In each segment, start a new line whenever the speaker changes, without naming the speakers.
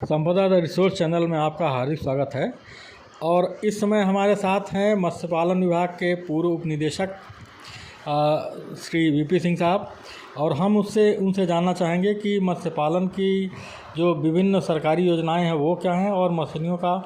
संपदा the resource channel में आपका हार्दिक स्वागत है। और इस समय हमारे साथ हैं मत्स्य पालन विभाग के पूर्व उप निदेशक श्री वीपी सिंह साहब, और हम उनसे जानना चाहेंगे कि मत्स्य पालन की जो विभिन्न सरकारी योजनाएं हैं वो क्या हैं और मछलियों का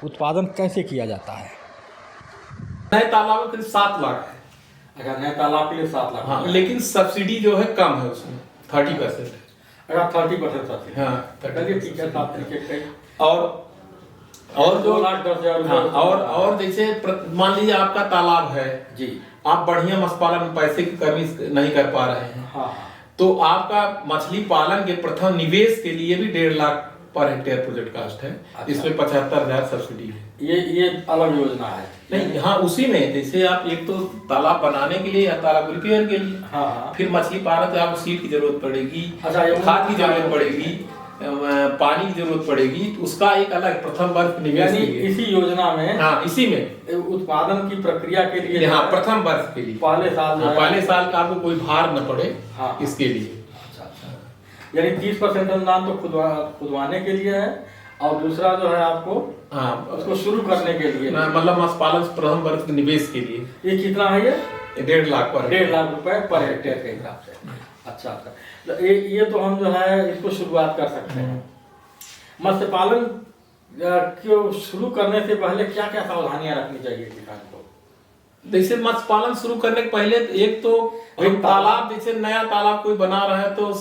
उत्पादन कैसे किया जाता है।
नए तालाब करीब 7 लाख है।
अच्छा, नए तालाब के लिए 7 लाख।
हाँ, लेकिन सब्सिडी जो है कम है, उसमें 30% है।
अगर 30% सब्सिडी।
हाँ,
चलिए ठीक है, 7 तरीके
और जो
2,10,000।
हाँ, और जैसे मान लीजिए आपका तालाब है
जी,
आप बढ़िया मत्स्य पालन में पैसे की कमी नहीं कर पा रहे हैं।
हाँ,
तो आपका मछली पालन के प्रथम निवेश के लिए भी 1.5 lakh per hectare project cast है।
अच्छा।
इसमें 75,000 सब्सिडी है।
ये अलग योजना है।
नहीं, हाँ, उसी में जैसे आप एक तो तालाब बनाने के लिए या तालाब रिपेयर के लिए,
हाँ,
फिर मछली पालन तो आपको सीड की जरूरत पड़ेगी,
अच्छा,
खाद की जरूरत पड़ेगी, पानी की जरूरत पड़ेगी, तो उसका एक अलग प्रथम वर्ष निवेश के लिए।
इसी योजना में,
हाँ, इसी में
उत्पादन की प्रक्रिया के लिए,
हाँ, प्रथम वर्ष के लिए
पहले साल
पहले साल का आपको कोई भार न पड़े।
हाँ,
इसके लिए
अच्छा, यानी 30% अनुदान तो खुदवाने के लिए है, और दूसरा जो है आपको
हाँ
उसको शुरू करने के लिए,
मतलब मत्स्य पालन प्रथम वर्ष के निवेश के लिए।
ये कितना है? ये
1.5 लाख पर
1.5 लाख रुपए पर हेक्टेयर के हिसाब से। अच्छा, तो ये तो हम जो है इसको शुरुआत कर सकते हैं। मत्स्य पालन को शुरू करने से पहले क्या क्या सावधानियां रखनी चाहिए किसान को?
जैसे मत्स्य पालन शुरू करने के पहले एक तो तालाब, जैसे नया तालाब कोई बना रहा है तो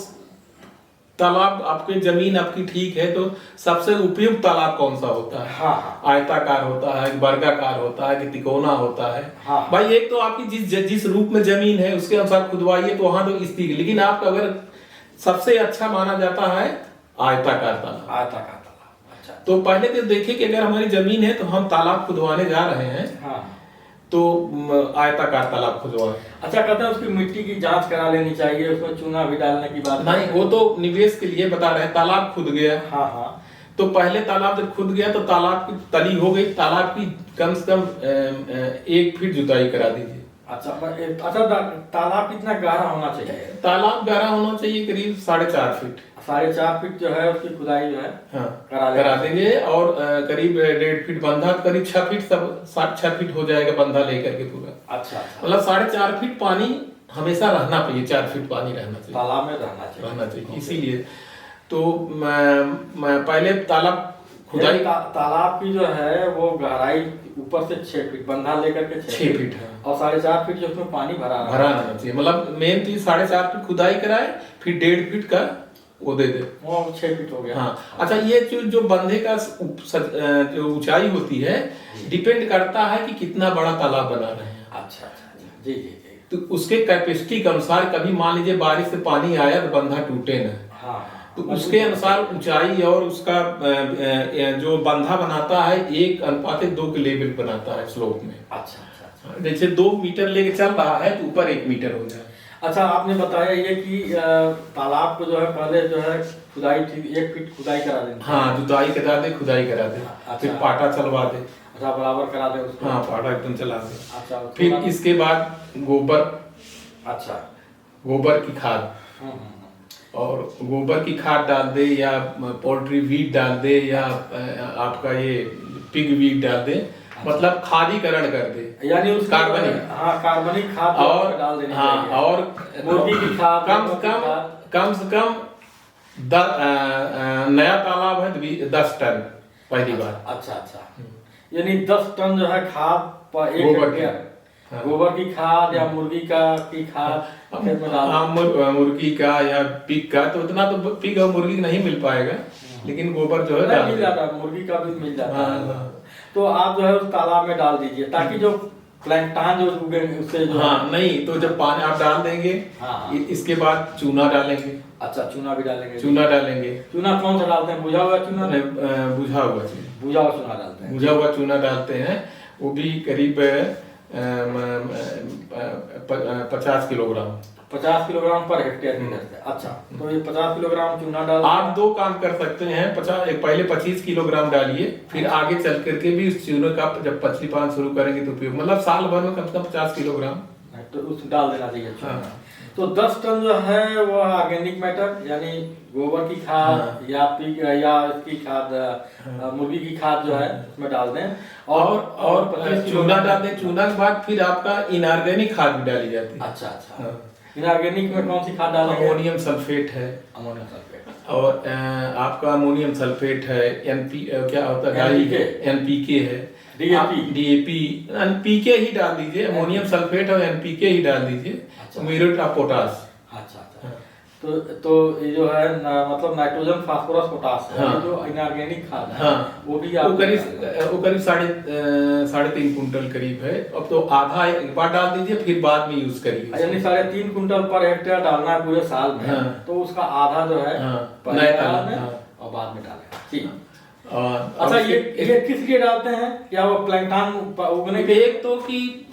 तालाब आपकी जमीन आपकी ठीक है तो सबसे उपयुक्त तालाब कौन सा होता है?
हाँ,
आयताकार होता है, वर्गाकार होता है कि तिकोना होता है?
हाँ,
भाई एक तो आपकी जिस रूप में जमीन है उसके अनुसार खुदवाइए तो वहां तो स्थिति, लेकिन आपका अगर सबसे अच्छा माना जाता है आयताकार तालाब।
आयताकार तालाब। अच्छा,
तो पहले तो देखें कि अगर हमारी जमीन है तो हम तालाब खुदवाने जा रहे हैं,
हाँ,
तो आयताकार तालाब खुदवाएं।
अच्छा, कहते हैं उसकी मिट्टी की जांच करा लेनी चाहिए, उसमें चूना भी डालने की बात
नहीं, वो तो निवेश के लिए बता रहे हैं। तालाब खुद गया,
हाँ, हाँ,
तो पहले तालाब जब खुद गया तो तालाब की तली हो गई, तालाब की कम से कम 1 फीट जुताई करा दीजिए।
अच्छा, तालाब कितना गहरा होना चाहिए?
तालाब गहरा होना चाहिए करीब 4.5 फीट।
4.5 फीट जो है उसकी खुदाई जो है,
हाँ,
करा
देंगे। और करीब 1.5 फीट बंधा, करीब 6 फीट, सब 6 फीट हो जाएगा बंधा लेकर के पूरा।
अच्छा,
मतलब 4.5 फीट पानी हमेशा रहना चाहिए, 4 फीट पानी रहना चाहिए,
तालाब में रहना चाहिए।
इसीलिए तो मैं पहले तालाब खुदाई,
तालाब की जो है वो गहराई ऊपर से 6 फीट बंधा लेकर के
6 फीट है,
और 4.5 फीट जो उसमें पानी भरा
रहना चाहिए। मतलब मेन चीज 4.5 फीट खुदाई कराए, फिर 1.5 फीट का वो दे दे,
वो 6 फीट हो गया।
हाँ। अच्छा, ये जो बंधे का जो ऊंचाई होती है डिपेंड करता है कि कितना बड़ा तालाब बना रहे हैं।
अच्छा, जी,
तो उसके कैपेसिटी के अनुसार, कभी मान लीजिए बारिश से पानी आया तो बंधा टूटे ना,
हाँ,
तो उसके अनुसार ऊंचाई और उसका जो बंधा बनाता है 1:2 के लेवल बनाता है स्लोप में।
अच्छा,
जैसे 2 मीटर लेके चल रहा है तो ऊपर 1 मीटर हो जाए।
अच्छा, आपने बताया ये कि तालाब को जो है पहले जो है खुदाई 1 फीट खुदाई करा देनी।
हाँ, जुताई करा दे, खुदाई करा दे, फिर पाटा चलवा दे।
अच्छा, बराबर करा दे उसको।
हाँ, पाटा एकदम चला दे।
अच्छा,
फिर इसके बाद गोबर,
अच्छा,
गोबर की खाद, और गोबर की खाद डाल दे, या पोल्ट्री वीड डाल दे, या आपका ये पिग वीड डाल दे, मतलब खादीकरण कर दे,
यानी उस
कार्बनिक,
हाँ, कार्बनिक खाद
और
डाल देनी
हाँ,
चाहिए।
और
मुर्गी की खाद,
कम से कम नया तालाब है तो 10 टन पहली बार।
अच्छा, यानी 10 टन जो है खाद पर 1 हेक्टेयर, गोबर की खाद या मुर्गी की खाद
मुर्गी का या पिग का, तो उतना तो पिग और मुर्गी नहीं मिल पाएगा, लेकिन गोबर जो है
मिल जाता है, मुर्गी का भी मिल जाता है। तो आप जो है उस तालाब में डाल दीजिए, ताकि जो प्लैंकटन जो उगे उससे जो,
हाँ, नहीं तो जब पानी आप डाल देंगे,
हाँ,
इसके बाद चूना डालेंगे।
अच्छा, चूना भी डालेंगे?
चूना
कौन सा डालते हैं? बुझा हुआ चूना?
बुझा हुआ
चूना डालते हैं।
बुझा हुआ चूना डालते हैं, वो भी करीब 50 किलोग्राम
50 किलोग्राम पर हेक्टेयर की दर से। अच्छा, तो ये 50 किलोग्राम चूना डाल,
आप 2 काम कर सकते हैं। पहले 25 किलोग्राम डालिए, फिर आगे चल करके भी उस चूने का जब मछली पालन शुरू करेंगे तो उपयोग, मतलब साल भर में कम से कम 50 किलोग्राम
तो उस डाल देना चाहिए।
हाँ।
तो 10 टन जो है वो ऑर्गेनिक मैटर यानी गोबर की खाद या इसकी खाद मुर्गी की खाद जो है उसमें डाल दें
और चूना डाल दें। चूना के बाद फिर आपका इनऑर्गेनिक खाद भी डाली जाती है।
अच्छा। इनऑर्गेनिक में कौन सी खाद डालेंगे?
अमोनियम सल्फेट है।
अमोनियम सल्फेट
और आपका अमोनियम सल्फेट है। क्या होता है? एनपीके है। डीएपी एनपीके ही डाल दीजिए। अमोनियम सल्फेट और एनपीके ही डाल दीजिए। Muriate of potash.
अच्छा। तो ये जो है मतलब नाइट्रोजन, फास्फोरस, पोटास है। ये जो इनऑर्गेनिक खाद है वो भी
वो करीब 3.5 कुंटल करीब है। अब तो आधा एक बार डाल दीजिए, फिर बाद में यूज करिए।
यानी 3.5 कुंटल पर हेक्टेयर डालना है पूरे साल में। तो उसका आधा जो है
नए तालाब में
और बाद में डालें। ठीक।
अच्छा,
ये किस लिए डालते हैं? क्या वो प्लैंकटन उगने के?
एक तो कि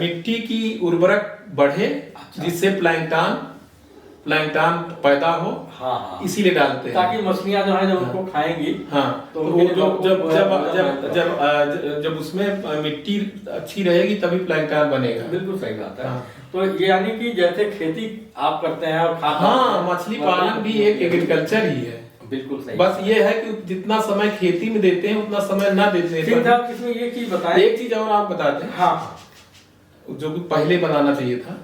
मिट्टी की उर्वरक बढ़े, जिससे प्लैंकटन पैदा हो। इसीलिए डालते हैं,
ताकि मछलियां जो है जब उनको खाएंगी
तो वो जब उसमें मिट्टी अच्छी रहेगी तभी प्लैंकटन बनेगा।
बिल्कुल सही बात है। तो ये यानी कि जैसे खेती आप करते हैं और
मछली पालन भी एक एग्रीकल्चर ही है।
बिल्कुल सही।
बस ये है कि जितना समय खेती में देते हैं उतना समय ना देते हैं।
इसमें ये चीज बताएं।
एक चीज और आप बता दें। जो कि पहले बनाना चाहिए था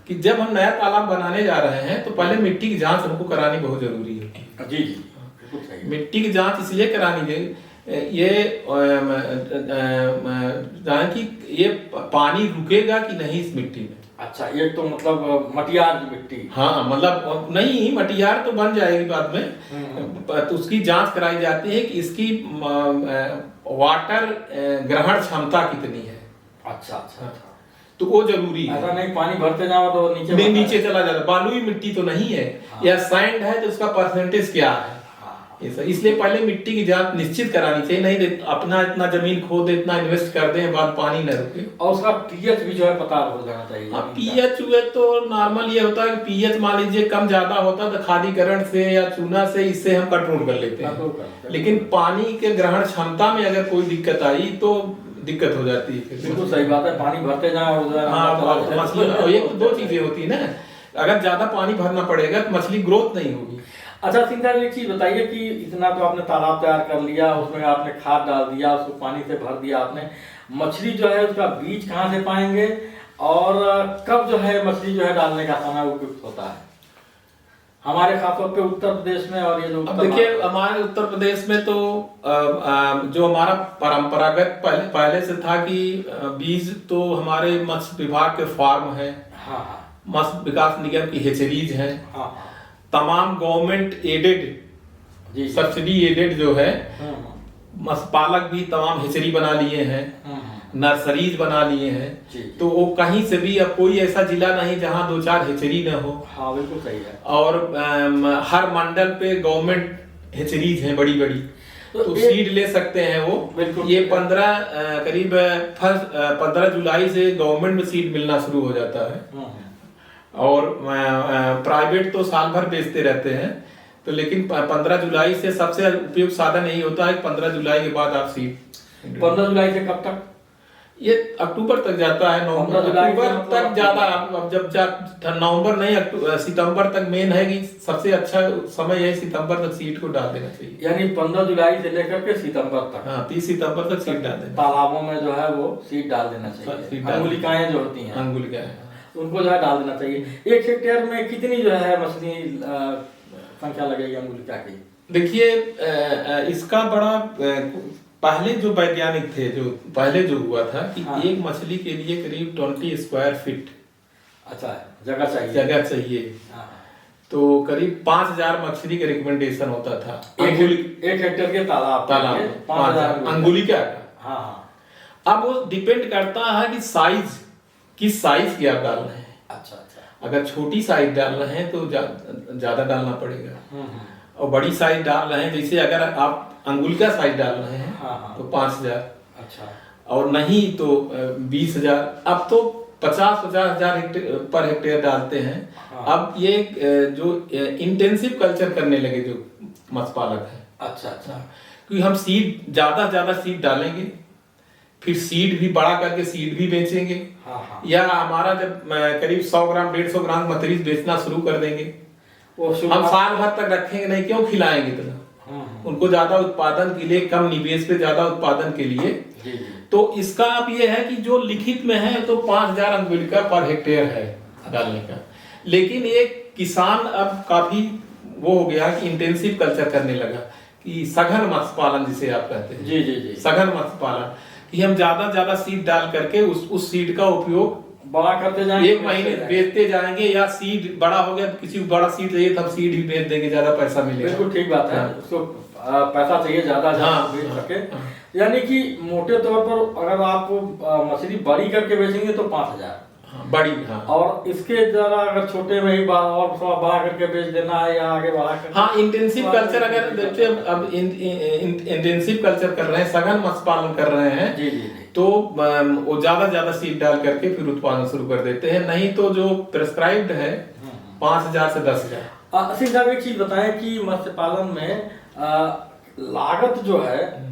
कि जब हम नया तालाब बनाने जा रहे हैं तो पहले मिट्टी की जांच हमको करानी बहुत जरूरी है।
जी बिल्कुल सही।
मिट्टी की जांच इसलिए करानी चाहिए, ये जाने कि ये पानी रुकेगा कि नहीं इस मिट्टी में।
अच्छा, ये तो मतलब मटियार की मिट्टी।
मतलब नहीं, मटियार तो बन जाएगी बाद में। तो उसकी जांच कराई जाती है कि इसकी वाटर ग्रहण क्षमता कितनी है।
अच्छा।
तो वो जरूरी है।
ऐसा नहीं पानी भरते जाओ तो
नीचे चला जाता। बालुई मिट्टी तो नहीं है या सैंड है तो उसका परसेंटेज क्या है। इसलिए पहले मिट्टी की जांच निश्चित करानी चाहिए। नहीं अपना इतना जमीन खोद दे, इतना इन्वेस्ट कर दें, बाद पानी न रुके।
और उसका पीएच भी जो है पता हो जाना चाहिए।
पीएच हुए तो नॉर्मल ये होता है कि पीएच मान लीजिए कम ज्यादा होता तो खादीकरण से या चूना से इससे हम कंट्रोल कर लेते हैं। लेकिन पानी के ग्रहण क्षमता में अगर कोई दिक्कत आई तो दिक्कत हो जाती है।
बिल्कुल सही बात है। पानी भरते जाओ
मछली। ये तो दो चीजें होती है ना, अगर ज्यादा पानी भरना पड़ेगा तो मछली ग्रोथ नहीं होगी।
अच्छा सिंह साहब, एक चीज बताइए कि इतना तो आपने तालाब तैयार कर लिया, उसमें आपने खाद डाल दिया, उसको पानी से भर दिया आपने, मछली जो है उसका बीज कहाँ से पाएंगे और कब जो है मछली जो है डालने का समय उपयुक्त होता है हमारे खासतौर पे उत्तर प्रदेश में? और ये जो
अब देखिए हमारे उत्तर प्रदेश में तो जो हमारा परंपरागत पहले से था कि बीज तो हमारे मत्स्य विभाग के फार्म है। मत्स्य विकास निगम की हेचरीज है। तमाम गवर्नमेंट एडेड सब्सिडी एडेड जो है मत्स्य पालक भी तमाम हेचरी बना लिए हैं, नर्सरीज बना लिए हैं। तो वो कहीं से भी अब कोई ऐसा जिला नहीं जहां 2-4 हेचरी न हो।
बिल्कुल सही है।
और हर मंडल पे गवर्नमेंट हेचरीज हैं बड़ी बड़ी, तो सीड ले सकते हैं वो। ये 15 जुलाई से गवर्नमेंट में सीड मिलना शुरू हो जाता है। और प्राइवेट तो साल भर बेचते रहते हैं। तो लेकिन 15 जुलाई से सबसे उपयुक्त साधन यही होता है कि 15 जुलाई के बाद आप सीड।
15 जुलाई से कब तक?
ये अक्टूबर तक जाता है। नवंबर तक ज्यादा। अब जब नवंबर नहीं सितंबर तक मेन है कि सबसे अच्छा समय है, सितंबर तक सीड को डाल देना चाहिए।
यानी 15 जुलाई से लेकर के सितंबर तक।
30 सितंबर तक सीड डाल देना।
तालाबों में जो है वो सीड डाल देना चाहिए। अंगुलिकाएं जो होती हैं,
अंगुलिकाएं,
उनको जो है डाल देना चाहिए। 1 हेक्टेयर में कितनी जो है मछली संख्या लगेगी अंगुलिका की?
देखिए इसका बड़ा पहले जो वैज्ञानिक थे, जो पहले जो हुआ था कि एक मछली के लिए करीब 20 स्क्वायर फीट जगह चाहिए। तो करीब 5000 मछली का रिकमेंडेशन होता था।
1 हेक्टेयर के तालाब
5000 अंगुलिका का। अब वो डिपेंड करता है कि साइज, किस साइज की आप डाल रहे हैं।
अच्छा।
अगर छोटी साइज डाल रहे हैं तो ज्यादा डालना पड़ेगा। और बड़ी साइज डाल रहे हैं, जैसे अगर आप अंगुलिका साइज डाल रहे हैं तो 5000।
अच्छा।
और नहीं तो 20,000। अब तो 50,000 पर हेक्टेयर डालते हैं। अब ये जो इंटेंसिव कल्चर करने लगे जो मत्स्य पालक है।
अच्छा।
क्योंकि हम सीड ज्यादा सीड डालेंगे फिर सीड भी बड़ा करके सीड भी बेचेंगे।
हाँ।
या हमारा जब करीब 100 ग्राम 150 ग्राम मतीरियल बेचना शुरू कर देंगे,
वो
हम साल भर तक रखेंगे नहीं, क्यों खिलाएंगे इतना, उनको ज्यादा उत्पादन के लिए, कम निवेश पे ज्यादा उत्पादन के लिए।
जी।
तो इसका अब ये है कि जो लिखित में है तो 5000 अंगुलिका पर हेक्टेयर है डालने का, लेकिन एक किसान अब काफी वो हो गया कि इंटेंसिव कल्चर करने लगा, कि सघन मत्स्य पालन जिसे आप कहते हैं।
जी।
सघन मत्स्य पालन, कि हम ज्यादा सीड डाल करके उस सीड का उपयोग
बड़ा करते जाएंगे,
एक महीने बेचते जाएंगे, या सीड बड़ा हो गया किसी को बड़ा सीड चाहिए तब सीड ही बेच देंगे, ज्यादा पैसा मिलेगा।
बिल्कुल ठीक बात है, उसको पैसा चाहिए ज्यादा बेच सके। यानी कि मोटे तौर पर अगर आप मछली बड़ी करके बेचेंगे तो 5000
बड़ी।
और इसके जरा अगर छोटे में ही और थोड़ा बड़ा करके बेच देना है या आगे बढ़ा कर।
हाँ, इंटेंसिव कल्चर अगर देखते हैं, अब इंटेंसिव कल्चर कर रहे हैं, सघन मत्स्य पालन कर रहे हैं।
जी।
तो वो ज्यादा सीड डाल करके फिर उत्पादन शुरू कर देते हैं, नहीं तो जो प्रेस्क्राइब्ड है 5000 से 10000।
सिंह साहब एक चीज बताएं कि मत्स्य पालन में लागत जो है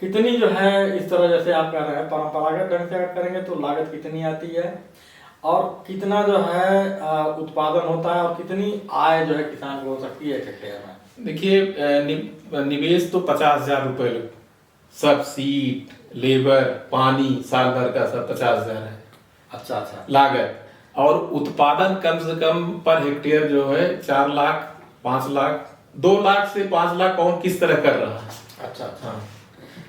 कितनी जो है, इस तरह जैसे आप कह रहे हैं परंपरागत ढंग से अगर करेंगे तो लागत कितनी आती है, और कितना जो है उत्पादन होता है, और कितनी आय जो है किसान को हो सकती है एक हेक्टेयर में?
देखिए, निवेश तो 50,000 रुपए, सब सीड, लेबर, पानी, साल भर का सब 50,000 है।
अच्छा
लागत। और उत्पादन कम से कम पर हेक्टेयर जो है 4 लाख 5 लाख 2 लाख से 5 लाख कौन किस तरह कर रहा है।
अच्छा।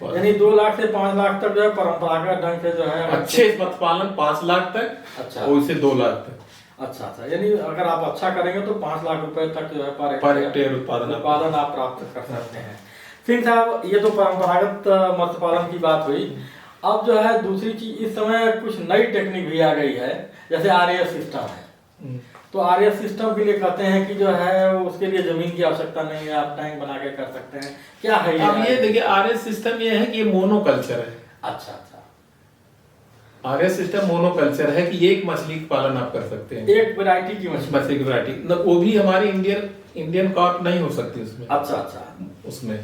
यानी 2 लाख से 5 लाख तक जो है परंपरागत ढंग से जो है
अच्छे मत्स्य पालन 5 लाख तक,
अच्छा,
वैसे 2 लाख तक।
अच्छा। यानी अगर आप अच्छा करेंगे तो 5 लाख रुपए तक जो है
पर हेक्टेयर उत्पादन
आप प्राप्त कर सकते हैं। सिंह साहब, ये तो परंपरागत मत्स्य पालन की बात हुई। अब जो है दूसरी चीज, इस समय कुछ नई टेक्निक भी आ गई है, जैसे आरएएस सिस्टम है। तो आरएएस सिस्टम के लिए कहते हैं कि जो है उसके लिए जमीन की आवश्यकता नहीं है, आप टैंक बना के कर सकते हैं। क्या है ये?
अब ये देखिए, आरएएस सिस्टम ये है कि ये मोनोकल्चर है।
अच्छा।
आरएएस सिस्टम मोनोकल्चर है कि एक मछली का पालन आप कर सकते हैं,
एक वैरायटी की
मछली की वैरायटी। वो भी हमारी इंडियन कार्प नहीं हो सकती उसमें।
अच्छा।
उसमें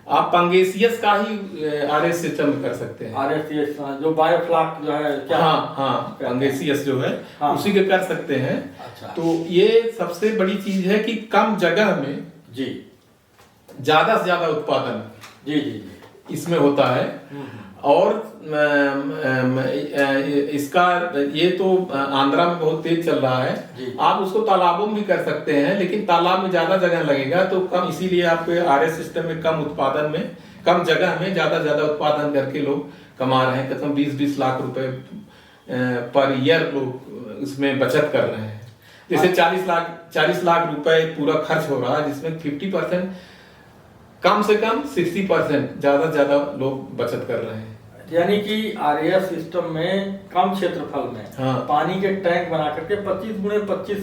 आप पंगेसियस का ही आरएएस सिस्टम में कर सकते हैं।
आरएएस जो बायोफ्लॉक जो है क्या?
हाँ, पंगेसियस जो है, हाँ, उसी के कर सकते हैं।
अच्छा।
तो ये सबसे बड़ी चीज है कि कम जगह में
जी
ज्यादा से ज्यादा उत्पादन
जी
इसमें होता है। और इसका ये तो आंध्रा में बहुत तेज चल रहा है। आप उसको तालाबों में भी कर सकते हैं, लेकिन तालाब में ज्यादा जगह लगेगा तो कम, इसीलिए आप आरएस सिस्टम में कम उत्पादन में, कम जगह में ज्यादा उत्पादन करके लोग कमा रहे हैं। कम 20-20 लाख रुपए पर ईयर लोग इसमें बचत कर रहे हैं। जैसे 40 लाख रुपए पूरा खर्च हो रहा है, जिसमें 50% कम से कम 60% ज्यादा लोग बचत कर रहे हैं।
यानी कि आरएएस सिस्टम में कम क्षेत्रफल में, हाँ, पानी के टैंक बना करके 25x25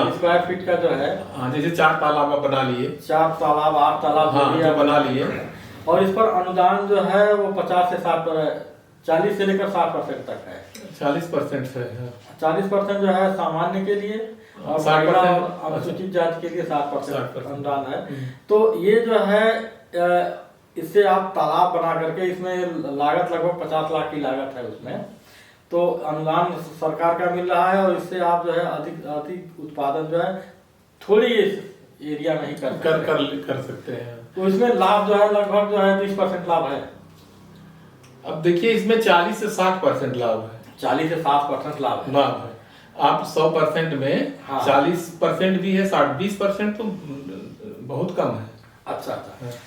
स्क्वायर फीट का जो है,
हाँ, जैसे 4 तालाब आप बना लिए,
4 तालाब 8 तालाब,
हाँ, जो बना लिए। और
इस पर अनुदान जो है वो 50 से 40 से लेकर 60% तक है।
40% है,
40% जो है सामान्य के लिए, और 60% अनुसूचित जाति के लिए 60% अनुदान है। तो ये जो है इससे आप तालाब बना करके, इसमें लागत लगभग 50 लाख की लागत है उसमें, तो अनुदान सरकार का मिल रहा है, और इससे आप जो है अधिक उत्पादन जो है थोड़ी एरिया में ही कर सकते हैं। तो इसमें लाभ जो है लगभग जो है 20% लाभ है।
अब देखिए, इसमें 40 से 60% लाभ है।
40 से 60% लाभ है।
आप 100% में 40% भी है, 20% तो बहुत कम है।
अच्छा।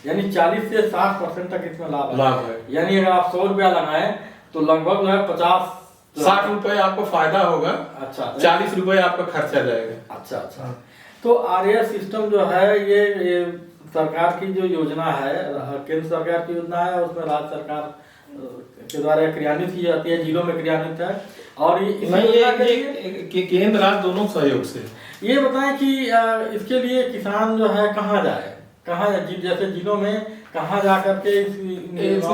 यानी 40 से 60% तक इसमें लाभ
है।
यानी अगर आप 100 रुपया लगाए तो लगभग जो है
50-60 रुपए आपको फायदा होगा। अच्छा। 40 रुपए आपका खर्चा जाएगा।
अच्छा। तो आरएएस सिस्टम जो है ये सरकार की जो योजना है, केंद्र सरकार की योजना है, उसमें राज्य सरकार के द्वारा क्रियान्वित की जाती है, जिलों में क्रियान्वित है। और
ये केंद्र राज्य दोनों सहयोग से।
ये बताएं कि इसके लिए किसान जो है कहाँ जाए, जैसे जिलों में कहाँ जा करके इस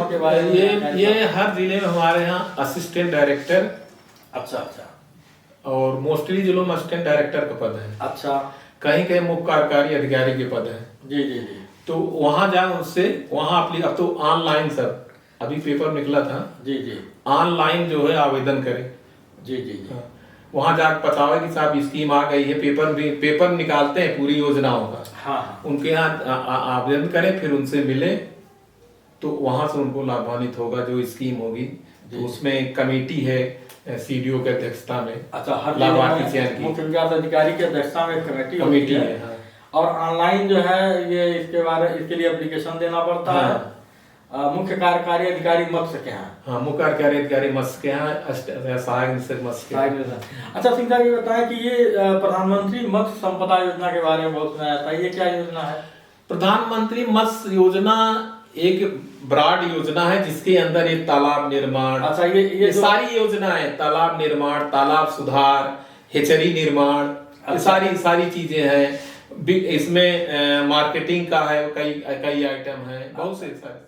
के बारे में?
ये हर जिले में हमारे यहाँ असिस्टेंट डायरेक्टर,
अच्छा,
और मोस्टली जिलों में असिस्टेंट डायरेक्टर का पद है।
अच्छा।
कहीं मुख्य कार्यकारी अधिकारी के पद है।
जी।
तो वहां जाए, उससे वहां अब तो ऑनलाइन सब अभी पेपर निकला था,
जी जी
ऑनलाइन जो है आवेदन करें।
जी जी जी।
हाँ, वहां जाकर बताओ कि साहब स्कीम आ गई है, पेपर निकालते हैं पूरी योजनाओं का।
हाँ
उनके यहाँ आवेदन करें, फिर उनसे मिले तो वहां से उनको लाभान्वित होगा जो स्कीम होगी। तो उसमें कमेटी है सीडीओ के अध्यक्षता में।
अच्छा, हर
लाभार्थी चयन की
मुख्य विकास अधिकारी की अध्यक्षता में
कमेटी
होती है।
है।
और ऑनलाइन जो है ये इसके लिए एप्लीकेशन देना पड़ता
हाँ।
है। मुख्य कार्यकारी अधिकारी मत्स्य के यहाँ।
हाँ, मुख्य कार्यकारी अधिकारी मत्स्य के यहाँ, सहायक निदेशक मत्स्य के यहाँ।
अच्छा सिंह साहब, ये बताएं कि ये प्रधानमंत्री मत्स्य संपदा योजना के बारे में बहुत सुना जाता है, ये क्या योजना है?
प्रधानमंत्री मत्स्य योजना एक ब्रॉड योजना है जिसके अंदर ये तालाब निर्माण,
अच्छा ये
सारी योजना है, तालाब निर्माण, तालाब सुधार, हेचरी निर्माण, सारी चीजें हैं। इसमें मार्केटिंग का है, कई आइटम है, बहुत से सारे।